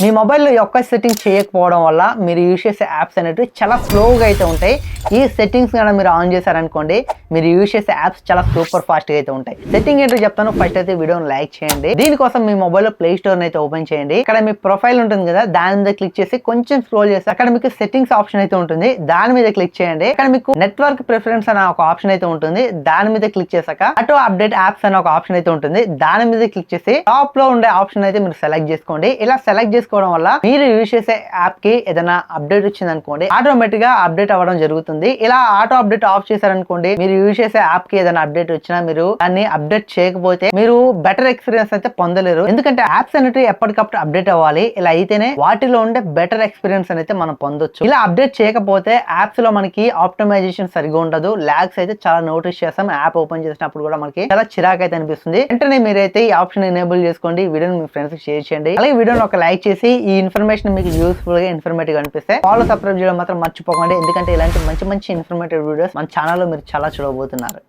మీ మొబైల్లో ఈ ఒక్క సెట్టింగ్ చేయకపోవడం వల్ల మీరు యూజ్ చేసే యాప్స్ అనేవి చాలా స్లోగా అయితే ఉంటాయి. ఈ సెట్టింగ్స్ కనుక మీరు ఆన్ చేశారనుకోండి, మీరు యూజ్ చేసే యాప్స్ చాలా సూపర్ ఫాస్ట్గా అయితే ఉంటాయి. సెట్టింగ్ ఏంటో చెప్తాను. ఫస్ట్ అయితే వీడియోని లైక్ చేయండి. దీనికోసం మీ మొబైల్లో ప్లే స్టోర్ అయితే ఓపెన్ చేయండి. ఇక్కడ మీ ప్రొఫైల్ ఉంటుంది కదా, దాని మీద క్లిక్ చేసి కొంచెం స్క్రోల్ చేసి అక్కడ మీకు సెట్టింగ్స్ ఆప్షన్ అయితే ఉంటుంది, దాని మీద క్లిక్ చేయండి. అక్కడ మీకు నెట్వర్క్ ప్రిఫరెన్స్ అనే ఒక ఆప్షన్ అయితే ఉంటుంది, దాని మీద క్లిక్ చేశాక ఆటో అప్డేట్ యాప్స్ అనే ఒక ఆప్షన్ అయితే ఉంటుంది, దాని మీద క్లిక్ చేసి టాప్ లో ఉండే ఆప్షన్ అయితే మీరు సెలెక్ట్ చేసుకోండి. ఇలా సెలెక్ట్ చేసుకోవడం వల్ల మీరు యూజ్ చేసే యాప్ కి ఏదైనా అప్డేట్ వచ్చింది అనుకోండి, ఆటోమేటిక్ గా అప్డేట్ అవ్వడం జరుగుతుంది. ఇలా ఆటో అప్డేట్ ఆఫ్ చేశారనుకోండి, మీరు యూజ్ చేసే యాప్ కి ఏదైనా అప్డేట్ వచ్చినా మీరు దాన్ని అప్డేట్ చేయకపోతే మీరు బెటర్ ఎక్స్పీరియన్స్ అయితే పొందలేరు. ఎందుకంటే యాప్స్ అనేవి ఎప్పటికప్పుడు అప్డేట్ అవ్వాలి. ఇలా అయితేనే వాటిలో ఉండే బెటర్ ఎక్స్పీరియన్స్ అయితే మనం పొందొచ్చు. ఇలా అప్డేట్ చేయకపోతే యాప్స్ లో మనకి ఆప్టిమైజేషన్ సరిగా ఉండదు, లాగ్స్ అయితే చాలా నోటీస్ చేస్తాం. యాప్ ఓపెన్ చేసినప్పుడు కూడా మనకి చాలా చిరాకు అయితే అనిపిస్తుంది. వెంటనే మీరైతే ఈ ఆప్షన్ ఎనేబుల్ చేసుకోండి. వీడియోని మీ ఫ్రెండ్స్ కి షేర్ చేయండి. అలాగే వీడియోని ఒక లైక్ చేసి ఈ ఇన్ఫర్మేషన్ మీకు యూస్ఫుల్ గా ఇన్ఫర్మేటివ్ గా అనిపిస్తే ఫాలో సబ్స్క్రైబ్ చేయడం మాత్రం మర్చిపోకండి. ఎందుకంటే ఇలాంటి మంచి మంచి ఇన్ఫర్మేటివ్ వీడియోస్ మన ఛానల్లో మీరు చాలా చూడబోతున్నారు.